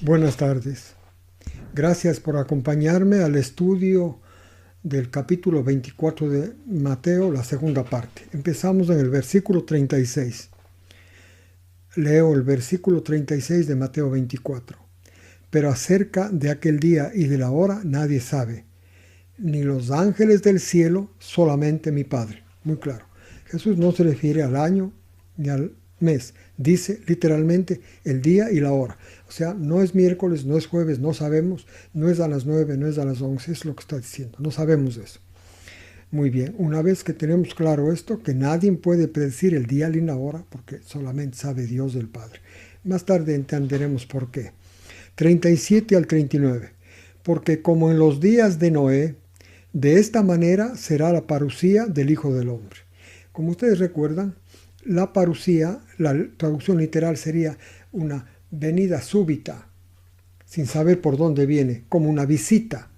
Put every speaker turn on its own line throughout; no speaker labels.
Buenas tardes. Gracias por acompañarme al estudio del capítulo 24 de Mateo, la segunda parte. Empezamos en el versículo 36. Leo el versículo 36 de Mateo 24. Pero acerca de aquel día y de la hora nadie sabe, ni los ángeles del cielo, solamente mi Padre. Muy claro. Jesús no se refiere al año ni al mes. Dice literalmente el día y la hora. O sea, no es miércoles, no es jueves, no sabemos, no es a las 9, no es a las 11, es lo que está diciendo. No sabemos eso. Muy bien, una vez que tenemos claro esto, que nadie puede predecir el día ni la hora, porque solamente sabe Dios del Padre. Más tarde entenderemos por qué. 37 al 39. Porque como en los días de Noé, de esta manera será la parucía del Hijo del Hombre. Como ustedes recuerdan, la parucía, la traducción literal sería una venida súbita, sin saber por dónde viene, como una visita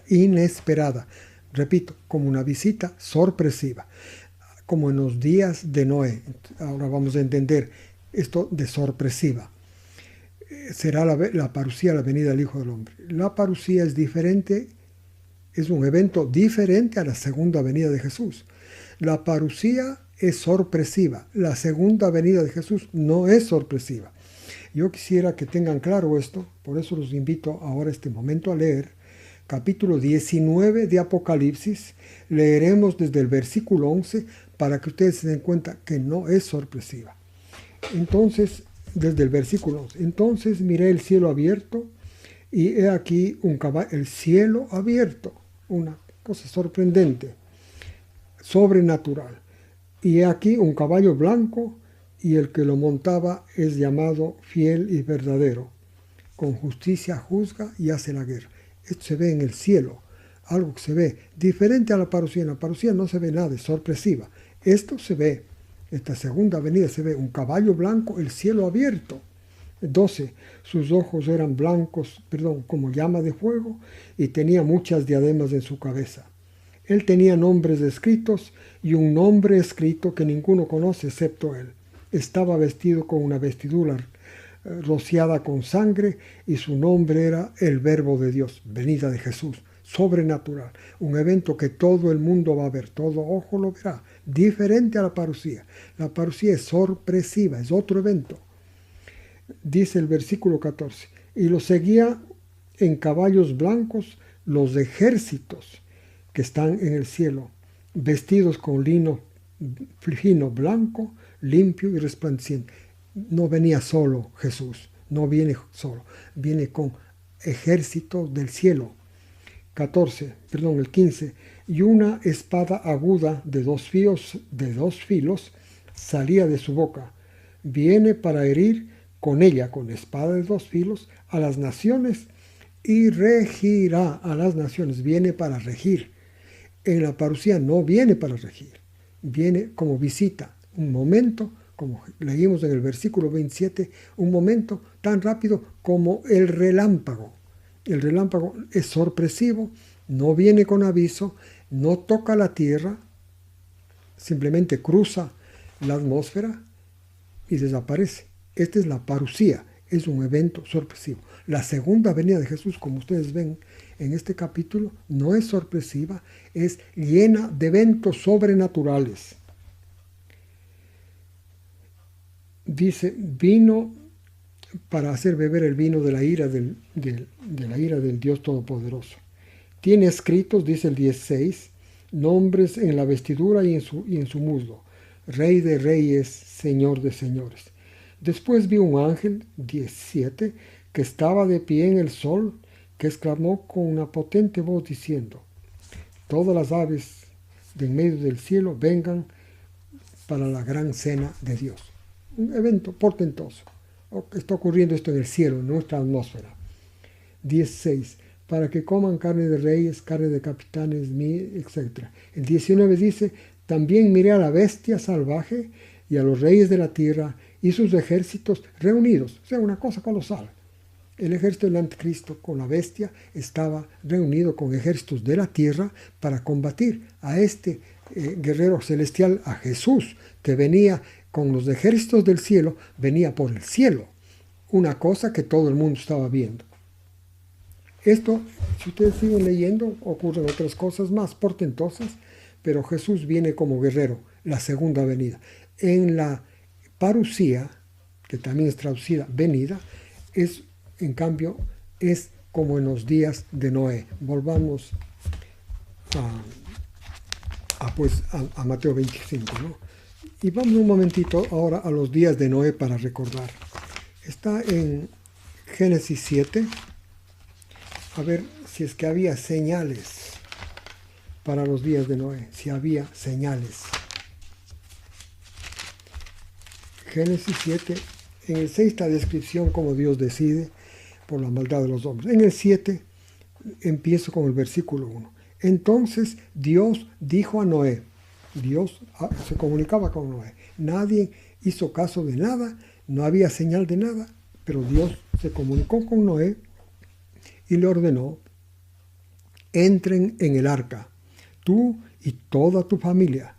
inesperada. Repito, como una visita sorpresiva, como en los días de Noé. Ahora vamos a entender esto de sorpresiva. Será la parucía, la venida del Hijo del Hombre. La parucía es diferente, es un evento diferente a la segunda venida de Jesús. La parucía es sorpresiva, la segunda venida de Jesús no es sorpresiva. Yo quisiera que tengan claro esto, por eso los invito ahora este momento a leer capítulo 19 de Apocalipsis. Leeremos desde el versículo 11 para que ustedes se den cuenta que no es sorpresiva. Entonces, desde el versículo 11, entonces miré el cielo abierto y he aquí un caballo, el cielo abierto, una cosa sorprendente, sobrenatural. Y he aquí un caballo blanco, y el que lo montaba es llamado fiel y verdadero. Con justicia juzga y hace la guerra. Esto se ve en el cielo, algo que se ve diferente a la parucía. En la parucía no se ve nada, es sorpresiva. Esto se ve, esta segunda venida se ve un caballo blanco, el cielo abierto. 12. Sus ojos eran blancos, como llama de fuego, y tenía muchas diademas en su cabeza. Él tenía nombres escritos y un nombre escrito que ninguno conoce excepto él. Estaba vestido con una vestidura rociada con sangre y su nombre era el Verbo de Dios, venida de Jesús, sobrenatural. Un evento que todo el mundo va a ver, todo ojo lo verá, diferente a la parucía. La parucía es sorpresiva, es otro evento. Dice el versículo 14, y lo seguía en caballos blancos los ejércitos que están en el cielo, vestidos con lino fino blanco, limpio y resplandeciente. No venía solo Jesús, no viene solo, viene con ejércitos del cielo. El 15, y una espada aguda de dos filos salía de su boca. Viene para herir con ella, con espada de dos filos, a las naciones y regirá a las naciones. Viene para regir. En la parucía no viene para regir, viene como visita, un momento, como leímos en el versículo 27, un momento tan rápido como el relámpago. El relámpago es sorpresivo, no viene con aviso, no toca la tierra, simplemente cruza la atmósfera y desaparece. Esta es la parucía, es un evento sorpresivo. La segunda venida de Jesús, como ustedes ven en este capítulo, no es sorpresiva, es llena de eventos sobrenaturales. Dice, vino para hacer beber el vino de la ira de la ira del Dios Todopoderoso. Tiene escritos, dice el 16, nombres en la vestidura y en su muslo. Rey de reyes, Señor de señores. Después vi un ángel, 17, que estaba de pie en el sol, que exclamó con una potente voz diciendo, todas las aves de en medio del cielo vengan para la gran cena de Dios. Un evento portentoso. Está ocurriendo esto en el cielo, en nuestra atmósfera. 16. Para que coman carne de reyes, carne de capitanes, etc. El 19 dice, también miré a la bestia salvaje y a los reyes de la tierra y sus ejércitos reunidos. O sea, una cosa colosal. El ejército del anticristo con la bestia estaba reunido con ejércitos de la tierra para combatir a este guerrero celestial, a Jesús, que venía con los ejércitos del cielo, venía por el cielo. una cosa que todo el mundo estaba viendo. Esto, si ustedes siguen leyendo, ocurren otras cosas más portentosas, pero Jesús viene como guerrero, la segunda venida. En la parusía, que también es traducida venida, es, en cambio, es como en los días de Noé. Volvamos a Mateo 25, ¿no? Y vamos un momentito ahora a los días de Noé para recordar. Está en Génesis 7. A ver si es que había señales para los días de Noé, si había señales. Génesis 7, en el 6 está la descripción cómo Dios decide por la maldad de los hombres. En el 7 empiezo con el versículo 1. Entonces Dios dijo a Noé, Dios se comunicaba con Noé, nadie hizo caso de nada, no había señal de nada, pero Dios se comunicó con Noé y le ordenó, entren en el arca, tú y toda tu familia,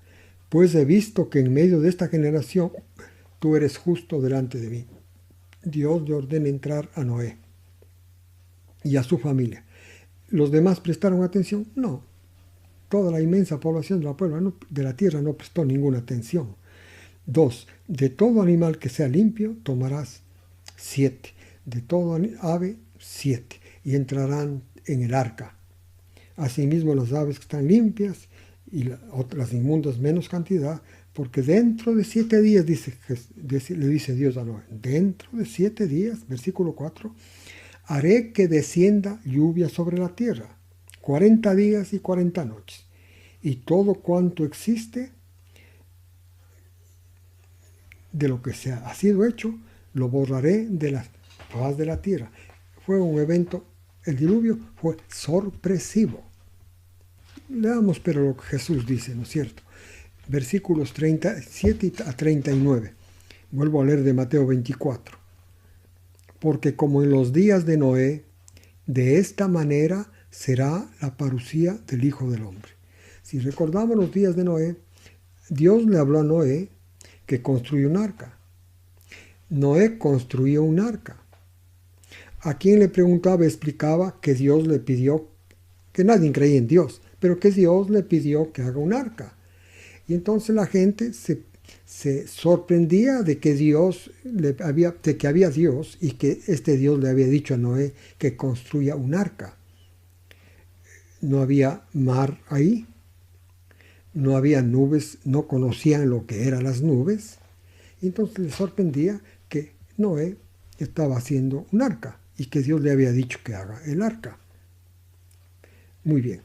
pues he visto que en medio de esta generación tú eres justo delante de mí. Dios le ordena entrar a Noé y a su familia. ¿Los demás prestaron atención? No. Toda la inmensa población de la tierra no prestó ninguna atención. 2. De todo animal que sea limpio tomarás 7. De todo ave 7. Y entrarán en el arca. Asimismo las aves que están limpias y las inmundas menos cantidad, porque dentro de 7 días, le dice Dios a Noé, dentro de 7 días, versículo 4, haré que descienda lluvia sobre la tierra, 40 días y 40 noches, y todo cuanto existe de lo que ha sido hecho, lo borraré de la faz de la tierra. Fue un evento, el diluvio fue sorpresivo. Leamos pero lo que Jesús dice, ¿no es cierto? Versículos 37 a 39. Vuelvo a leer de Mateo 24. Porque como en los días de Noé, de esta manera será la parusía del Hijo del Hombre. Si recordamos los días de Noé, Dios le habló a Noé que construyó un arca. Noé construyó un arca. A quien le preguntaba, explicaba que Dios le pidió, que nadie creía en Dios, pero que Dios le pidió que haga un arca. Y entonces la gente se sorprendía de que había Dios y que este Dios le había dicho a Noé que construya un arca. No había mar ahí, no había nubes, no conocían lo que eran las nubes. Y entonces les sorprendía que Noé estaba haciendo un arca y que Dios le había dicho que haga el arca. Muy bien.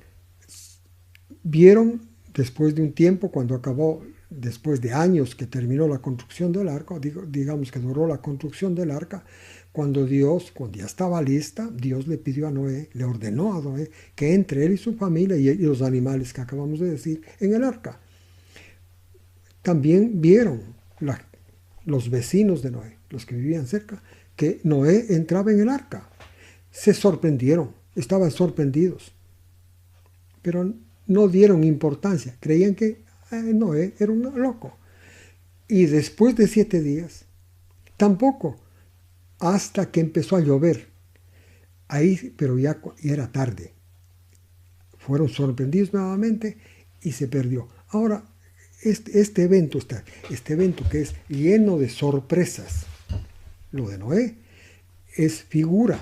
Vieron después de un tiempo, cuando acabó, después de años que terminó la construcción del arca, digamos que duró la construcción del arca, cuando ya estaba lista, Dios le pidió a Noé, le ordenó a Noé que entre él y su familia y los animales que acabamos de decir en el arca. También vieron los vecinos de Noé, los que vivían cerca, que Noé entraba en el arca. Se sorprendieron, estaban sorprendidos, pero no dieron importancia, creían que Noé era un loco. Y después de 7 días, tampoco, hasta que empezó a llover. Ahí, pero ya era tarde. Fueron sorprendidos nuevamente y se perdió. Ahora, este evento que es lleno de sorpresas, lo de Noé, es figura.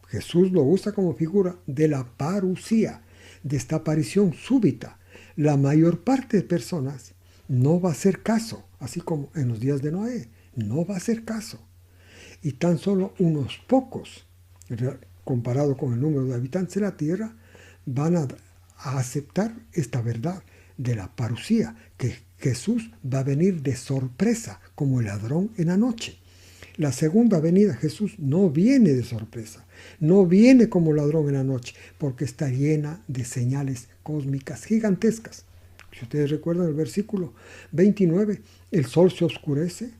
Jesús lo usa como figura de la parusía, de esta aparición súbita. La mayor parte de personas no va a hacer caso, así como en los días de Noé, no va a hacer caso. Y tan solo unos pocos, comparado con el número de habitantes de la tierra, van a aceptar esta verdad de la parusía, que Jesús va a venir de sorpresa, como el ladrón en la noche. La segunda venida, Jesús no viene de sorpresa, no viene como ladrón en la noche, porque está llena de señales cósmicas gigantescas. Si ustedes recuerdan el versículo 29, el sol se oscurece,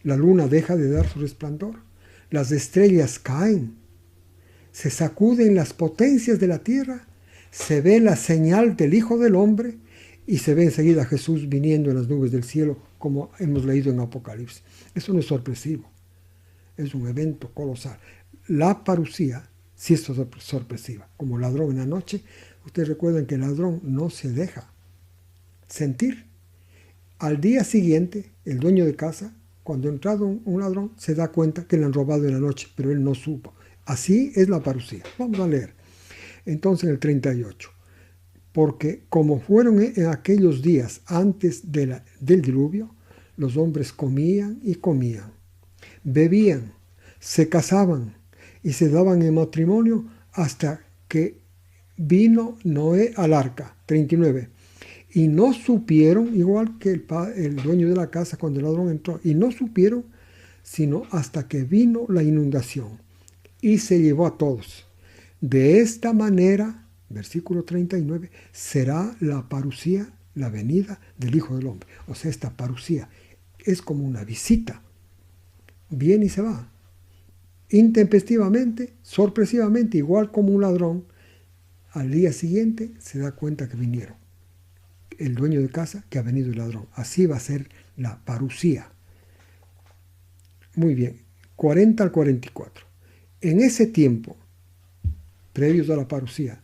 la luna deja de dar su resplandor, las estrellas caen, se sacuden las potencias de la tierra, se ve la señal del Hijo del Hombre y se ve enseguida a Jesús viniendo en las nubes del cielo, como hemos leído en Apocalipsis. Eso no es sorpresivo. Es un evento colosal. La parucía sí es sorpresiva. Como ladrón en la noche, ustedes recuerdan que el ladrón no se deja sentir. Al día siguiente, el dueño de casa, cuando ha entrado un ladrón, se da cuenta que le han robado en la noche, pero él no supo. Así es la parucía. Vamos a leer. Entonces, en el 38. Porque como fueron en aquellos días antes del diluvio, los hombres comían y comían, bebían, se casaban y se daban en matrimonio hasta que vino Noé al arca. 39. Y no supieron, igual que el dueño de la casa cuando el ladrón entró, y no supieron sino hasta que vino la inundación y se llevó a todos. De esta manera, versículo 39, será la parucía, la venida del Hijo del Hombre. O sea, esta parucía es como una visita. Viene y se va. Intempestivamente, sorpresivamente, igual como un ladrón, al día siguiente se da cuenta que vinieron. El dueño de casa que ha venido el ladrón. Así va a ser la parucía. Muy bien, 40 al 44. En ese tiempo, previos a la parucía,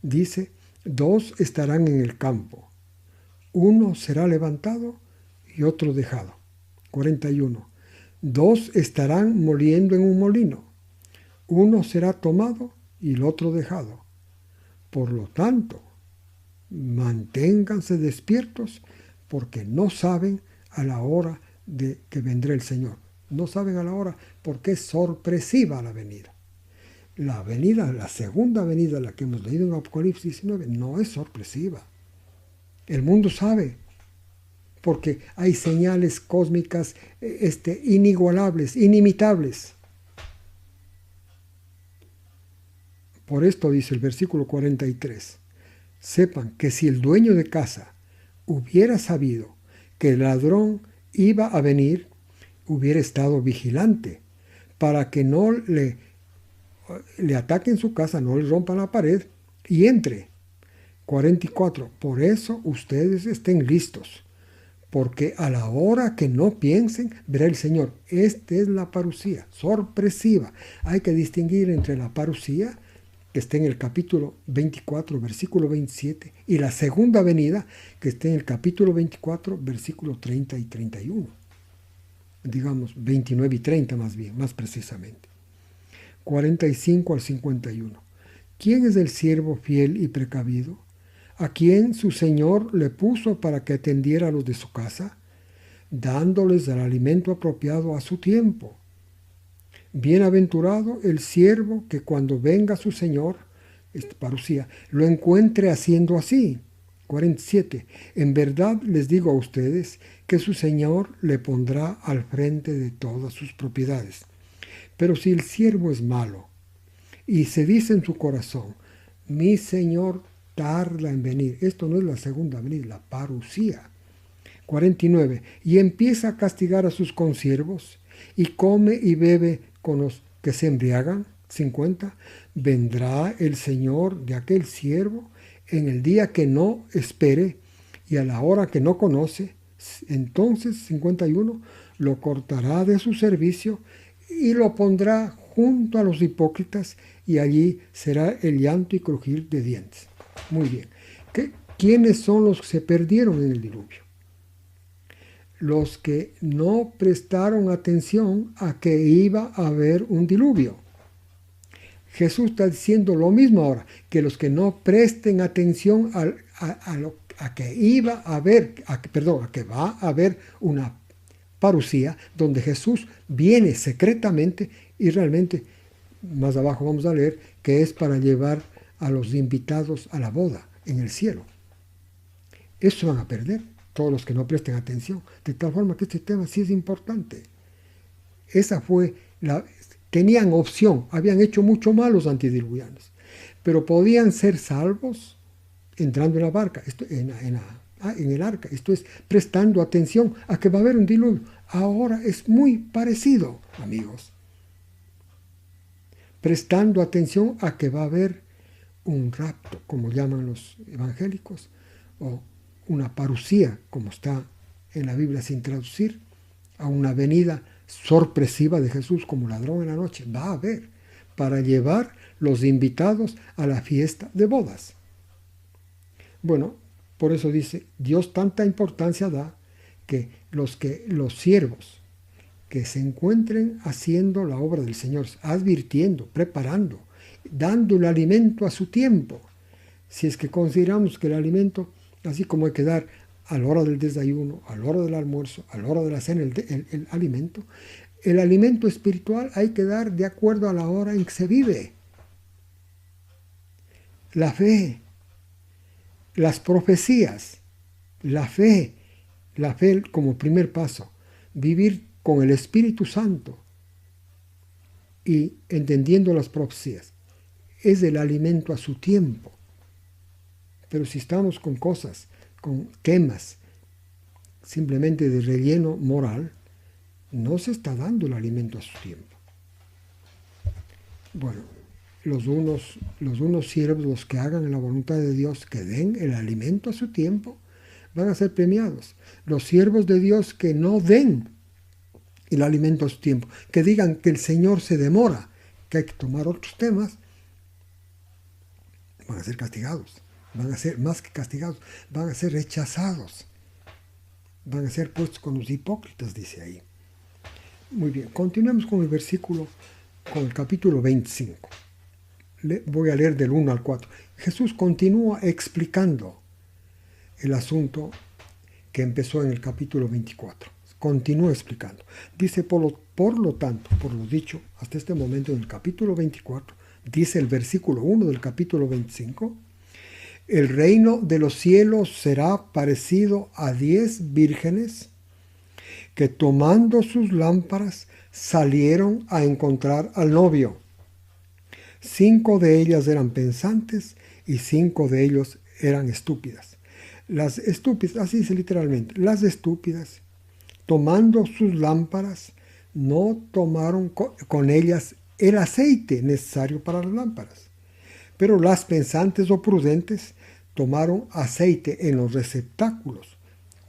dice, 2 estarán en el campo, uno será levantado y otro dejado. 41. 2 estarán moliendo en un molino, uno será tomado y el otro dejado. Por lo tanto, manténganse despiertos porque no saben a la hora de que vendrá el Señor. No saben a la hora porque es sorpresiva la venida. La venida, la segunda venida, la que hemos leído en Apocalipsis 19, no es sorpresiva. El mundo sabe, porque hay señales cósmicas inigualables, inimitables. Por esto dice el versículo 43, sepan que si el dueño de casa hubiera sabido que el ladrón iba a venir, hubiera estado vigilante para que no le ataquen su casa, no le rompan la pared y entre. 44. Por eso ustedes estén listos, porque a la hora que no piensen, verá el Señor. Esta es la parucía, sorpresiva. Hay que distinguir entre la parucía, que está en el capítulo 24, versículo 27, y la segunda venida, que está en el capítulo 24, versículo 30 y 31. Digamos 29 y 30 más bien, más precisamente. 45 al 51. ¿Quién es el siervo fiel y precavido, a quien su señor le puso para que atendiera a los de su casa, dándoles el alimento apropiado a su tiempo? Bienaventurado el siervo que cuando venga su señor, parucía, lo encuentre haciendo así. 47. En verdad les digo a ustedes que su señor le pondrá al frente de todas sus propiedades. Pero si el siervo es malo y se dice en su corazón, mi señor tarda en venir, esto no es la segunda venida, la parucía. 49. Y empieza a castigar a sus consiervos y come y bebe con los que se embriagan. 50. Vendrá el señor de aquel siervo en el día que no espere y a la hora que no conoce. Entonces, 51, lo cortará de su servicio y lo pondrá junto a los hipócritas, y allí será el llanto y crujir de dientes. Muy bien. ¿Quiénes son los que se perdieron en el diluvio? Los que no prestaron atención a que iba a haber un diluvio. Jesús está diciendo lo mismo ahora, que los que no presten atención a que iba a haber, a que va a haber una parucía, donde Jesús viene secretamente y realmente, más abajo vamos a leer, que es para llevar a los invitados a la boda en el cielo. Eso van a perder todos los que no presten atención, de tal forma que este tema sí es importante. Esa fue tenían opción, habían hecho mucho mal los antidiluvianos, pero podían ser salvos entrando en la barca, en el arca. Esto es prestando atención a que va a haber un diluvio. Ahora es muy parecido, amigos. Prestando atención a que va a haber un rapto, como llaman los evangélicos, o una parucía, como está en la Biblia sin traducir, a una venida sorpresiva de Jesús como ladrón en la noche. Va a haber para llevar los invitados a la fiesta de bodas. Bueno, por eso dice, Dios tanta importancia da que los siervos que se encuentren haciendo la obra del Señor, advirtiendo, preparando, dando el alimento a su tiempo. Si es que consideramos que el alimento, así como hay que dar a la hora del desayuno, a la hora del almuerzo, a la hora de la cena, el alimento espiritual hay que dar de acuerdo a la hora en que se vive. La fe, las profecías, la fe como primer paso, vivir con el Espíritu Santo y entendiendo las profecías, es el alimento a su tiempo. Pero si estamos con cosas, con temas simplemente de relleno moral, no se está dando el alimento a su tiempo. Bueno, los unos siervos, los que hagan la voluntad de Dios, que den el alimento a su tiempo, van a ser premiados. Los siervos de Dios que no den el alimento a su tiempo, que digan que el Señor se demora, que hay que tomar otros temas, van a ser castigados. Van a ser más que castigados, van a ser rechazados. Van a ser puestos con los hipócritas, dice ahí. Muy bien, continuemos con el versículo, con el capítulo 25. Voy a leer del 1 al 4. Jesús continúa explicando el asunto que empezó en el capítulo 24. Continúa explicando. Dice, por lo tanto, por lo dicho hasta este momento en el capítulo 24, dice el versículo 1 del capítulo 25, el reino de los cielos será parecido a 10 vírgenes que tomando sus lámparas salieron a encontrar al novio. 5 de ellas eran pensantes y 5 de ellos eran estúpidas. Las estúpidas, así dice literalmente, las estúpidas, tomando sus lámparas, no tomaron con ellas el aceite necesario para las lámparas. Pero las pensantes o prudentes tomaron aceite en los receptáculos,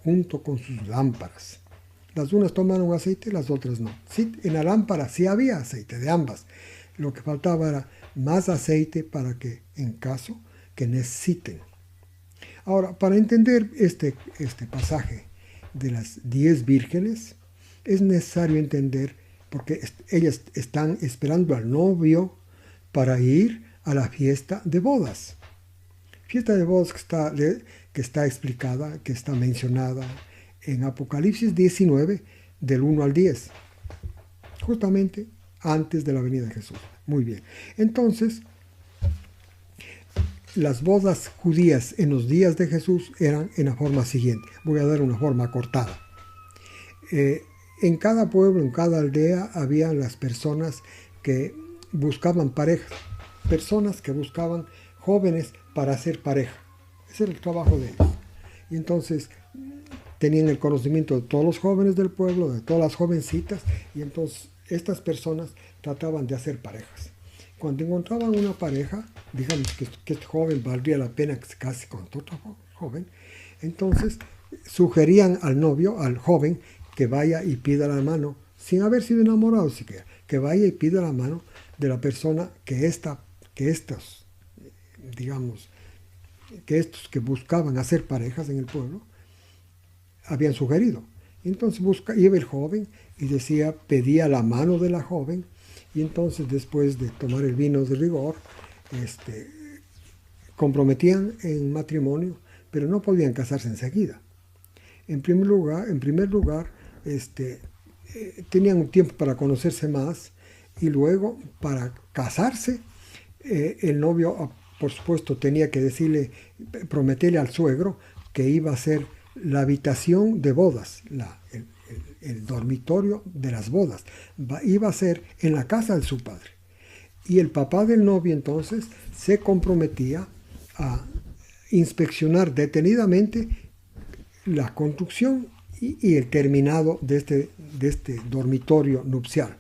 junto con sus lámparas. Las unas tomaron aceite, las otras no. Sí, en la lámpara sí había aceite, de ambas. Lo que faltaba era más aceite para que, en caso que necesiten. Ahora, para entender este pasaje de las 10 vírgenes, es necesario entender, porque ellas están esperando al novio para ir a la fiesta de bodas. Fiesta de bodas que está explicada, que está mencionada en Apocalipsis 19, del 1 al 10, justamente antes de la venida de Jesús. Muy bien. Entonces, las bodas judías en los días de Jesús eran en la forma siguiente. Voy a dar una forma cortada. En cada pueblo, en cada aldea, había las personas que buscaban parejas. Personas que buscaban jóvenes para hacer pareja. Ese era el trabajo de ellos. Y entonces tenían el conocimiento de todos los jóvenes del pueblo, de todas las jovencitas, y entonces estas personas trataban de hacer parejas. Cuando encontraban una pareja, digamos que este joven valdría la pena que se case con otro joven, entonces sugerían al novio, al joven, que vaya y pida la mano, sin haber sido enamorado siquiera, que vaya y pida la mano de la persona que estos que buscaban hacer parejas en el pueblo habían sugerido. Entonces iba el joven y pedía la mano de la joven, y entonces después de tomar el vino de rigor, comprometían en matrimonio, pero no podían casarse enseguida. En primer lugar, tenían un tiempo para conocerse más, y luego para casarse, el novio, por supuesto, tenía que prometerle al suegro que iba a ser la habitación de bodas, el dormitorio de las bodas, iba a ser en la casa de su padre. Y el papá del novio entonces se comprometía a inspeccionar detenidamente la construcción y el terminado de este dormitorio nupcial.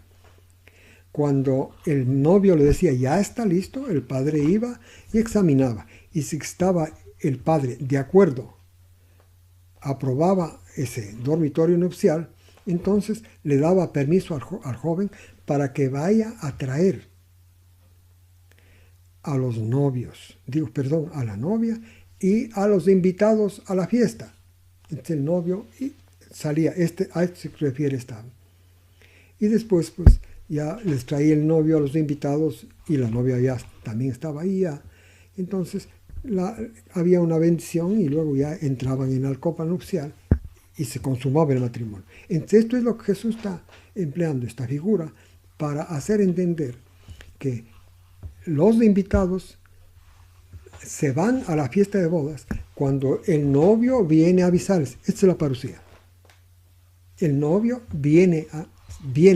Cuando el novio le decía ya está listo, el padre iba y examinaba, y si estaba el padre de acuerdo, aprobaba ese dormitorio nupcial, Entonces le daba permiso al joven para que vaya a traer a los novios, a la novia y a los invitados a la fiesta. Entonces el novio salía, a esto se refiere esta. Y después pues ya les traía el novio a los invitados y la novia ya también estaba ahí ya. Entonces había una bendición y luego ya entraban en la copa nupcial y se consumaba el matrimonio. Entonces esto es lo que Jesús está empleando, esta figura, para hacer entender que los invitados se van a la fiesta de bodas cuando el novio viene a avisarles. Esta es la parucía. El novio viene,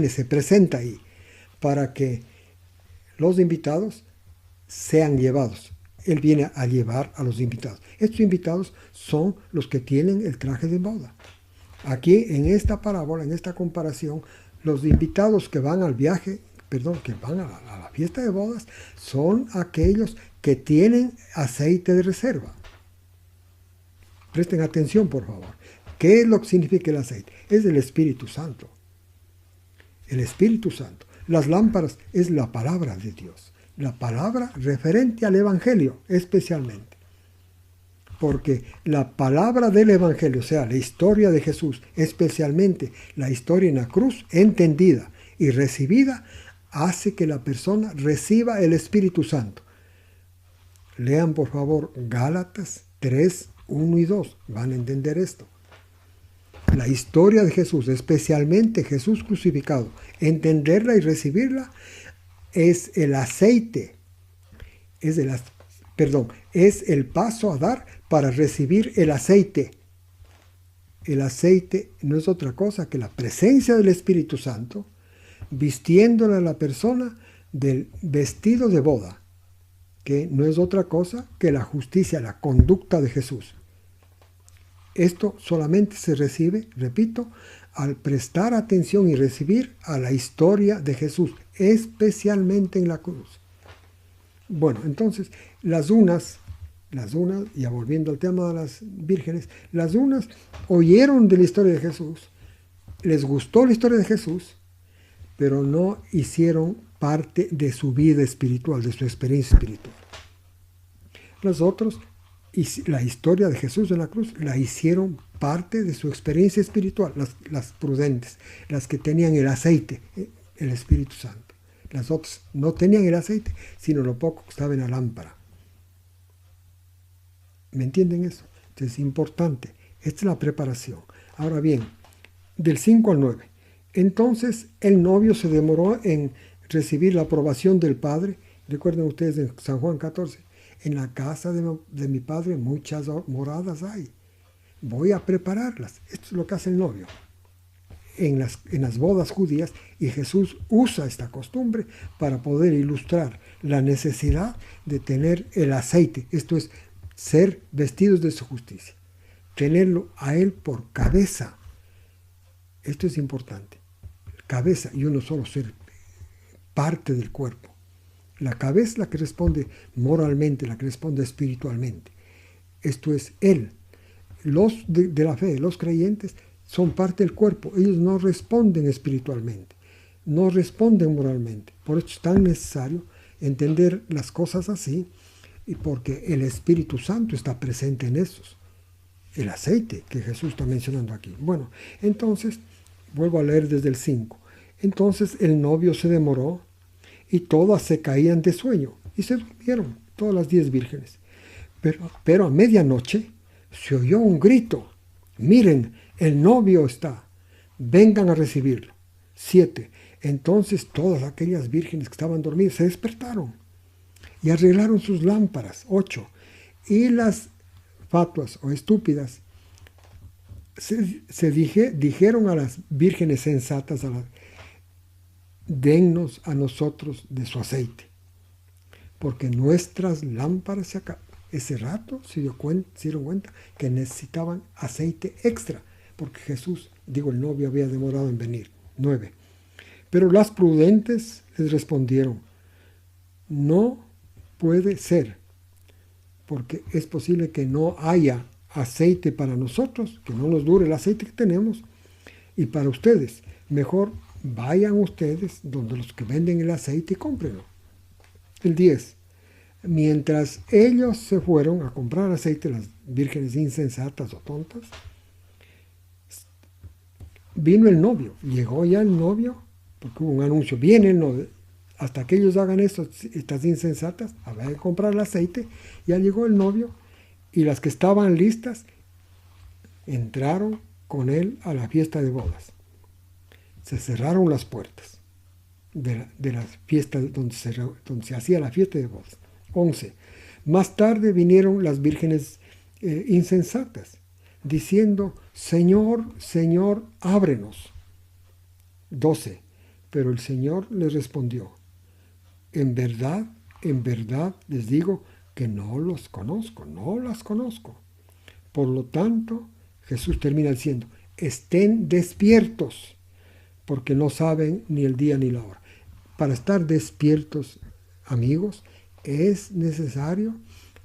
se presenta ahí para que los invitados sean llevados. Él viene a llevar a los invitados. Estos invitados son los que tienen el traje de boda. Aquí, en esta parábola, en esta comparación, los invitados que van al viaje, que van a la fiesta de bodas, son aquellos que tienen aceite de reserva. Presten atención, por favor. ¿Qué es lo que significa el aceite? Es el Espíritu Santo. El Espíritu Santo. Las lámparas es la palabra de Dios. La palabra referente al Evangelio, especialmente. Porque la palabra del Evangelio, o sea, la historia de Jesús, especialmente la historia en la cruz, entendida y recibida, hace que la persona reciba el Espíritu Santo. Lean, por favor, Gálatas 3, 1 y 2. Van a entender esto. La historia de Jesús, especialmente Jesús crucificado, entenderla y recibirla, es el aceite, es el paso a dar para recibir el aceite. El aceite no es otra cosa que la presencia del Espíritu Santo, vistiéndole a la persona del vestido de boda, que no es otra cosa que la justicia, la conducta de Jesús. Esto solamente se recibe, repito, al prestar atención y recibir a la historia de Jesús, especialmente en la cruz. Bueno, entonces, las unas, ya volviendo al tema de las vírgenes, las unas oyeron de la historia de Jesús, les gustó la historia de Jesús, pero no hicieron parte de su vida espiritual, de su experiencia espiritual. Los otros, la historia de Jesús en la cruz, la hicieron parte de su experiencia espiritual, las prudentes, las que tenían el aceite, el Espíritu Santo. Las otras no tenían el aceite, sino lo poco que estaba en la lámpara. ¿Me entienden eso? Entonces es importante. Esta es la preparación. Ahora bien, del 5 al 9. Entonces el novio se demoró en recibir la aprobación del Padre. Recuerden ustedes en San Juan 14. En la casa de mi Padre muchas moradas hay. Voy a prepararlas. Esto es lo que hace el novio en las bodas judías, y Jesús usa esta costumbre para poder ilustrar la necesidad de tener el aceite. Esto es, ser vestidos de su justicia. Tenerlo a Él por cabeza. Esto es importante. Cabeza y uno solo ser parte del cuerpo. La cabeza es la que responde moralmente, la que responde espiritualmente. Esto es Él. Los de la fe, los creyentes, son parte del cuerpo. Ellos no responden espiritualmente, no responden moralmente. Por eso es tan necesario entender las cosas así, y porque el Espíritu Santo está presente en esos. El aceite que Jesús está mencionando aquí. Bueno, entonces, vuelvo a leer desde el 5. Entonces el novio se demoró y todas se caían de sueño y se durmieron, todas las 10 vírgenes. Pero a medianoche se oyó un grito: miren, el novio está, vengan a recibirlo. 7. Entonces todas aquellas vírgenes que estaban dormidas se despertaron y arreglaron sus lámparas. 8. Y las fatuas o estúpidas dijeron a las vírgenes sensatas, dennos a nosotros de su aceite, porque nuestras lámparas se acaban. Ese rato se dieron cuenta que necesitaban aceite extra, porque el novio había demorado en venir. 9. Pero las prudentes les respondieron: no puede ser, porque es posible que no haya aceite para nosotros, que no nos dure el aceite que tenemos, Y para ustedes, mejor vayan ustedes donde los que venden el aceite y cómprenlo. El 10. Mientras ellos se fueron a comprar aceite, las vírgenes insensatas o tontas, vino el novio. Llegó ya el novio, porque hubo un anuncio, viene el novio. Hasta que ellos hagan esto, estas insensatas, habrá que comprar el aceite. Ya llegó el novio y las que estaban listas entraron con él a la fiesta de bodas. Se cerraron las puertas de las fiestas donde se hacía la fiesta de bodas. 11. Más tarde vinieron las vírgenes insensatas, diciendo, Señor, Señor, ábrenos. 12. Pero el Señor les respondió, en verdad les digo que no los conozco, no las conozco. Por lo tanto, Jesús termina diciendo, estén despiertos, porque no saben ni el día ni la hora. Para estar despiertos, amigos, es necesario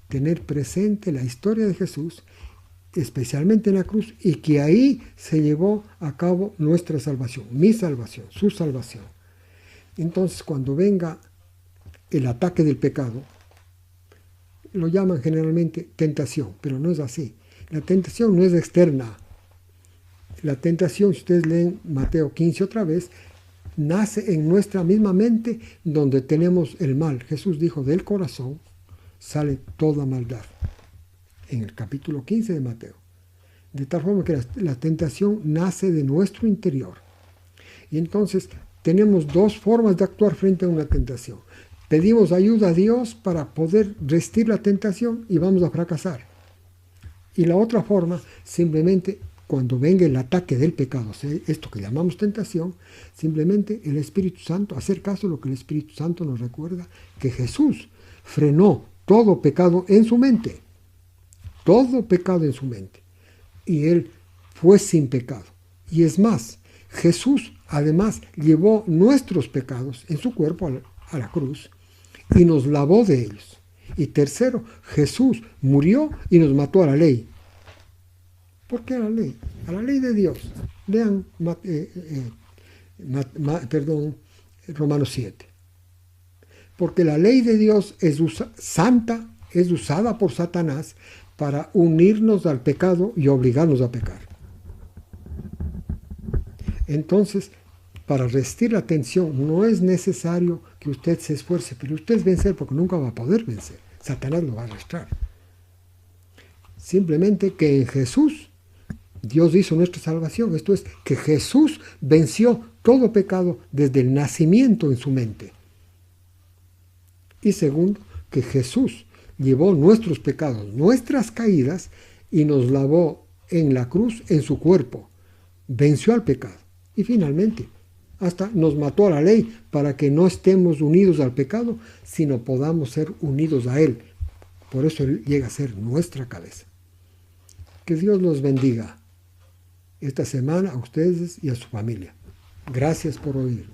tener presente la historia de Jesús, especialmente en la cruz, y que ahí se llevó a cabo nuestra salvación, mi salvación, su salvación. Entonces, cuando venga el ataque del pecado, lo llaman generalmente tentación, pero no es así. La tentación no es externa. La tentación, si ustedes leen Mateo 15 otra vez, nace en nuestra misma mente donde tenemos el mal. Jesús dijo, del corazón sale toda maldad. En el capítulo 15 de Mateo. De tal forma que la tentación nace de nuestro interior. Y entonces tenemos dos formas de actuar frente a una tentación. Pedimos ayuda a Dios para poder resistir la tentación y vamos a fracasar. Y la otra forma, simplemente cuando venga el ataque del pecado, esto que llamamos tentación, simplemente el Espíritu Santo, hacer caso a lo que el Espíritu Santo nos recuerda, que Jesús frenó todo pecado en su mente. Todo pecado en su mente. Y Él fue sin pecado. Y es más, Jesús además llevó nuestros pecados en su cuerpo a la cruz y nos lavó de ellos. Y tercero, Jesús murió y nos mató a la ley. ¿Por qué a la ley? A la ley de Dios. Lean Romanos 7. Porque la ley de Dios es santa, es usada por Satanás para unirnos al pecado y obligarnos a pecar. Entonces, para resistir la tensión no es necesario que usted se esfuerce, pero usted es vencer porque nunca va a poder vencer. Satanás lo va a arrastrar. Simplemente que en Jesús Dios hizo nuestra salvación. Esto es que Jesús venció todo pecado desde el nacimiento en su mente. Y segundo, que Jesús llevó nuestros pecados, nuestras caídas, y nos lavó en la cruz, en su cuerpo. Venció al pecado. Y finalmente, hasta nos mató a la ley para que no estemos unidos al pecado, sino podamos ser unidos a Él. Por eso Él llega a ser nuestra cabeza. Que Dios los bendiga esta semana a ustedes y a su familia. Gracias por oír.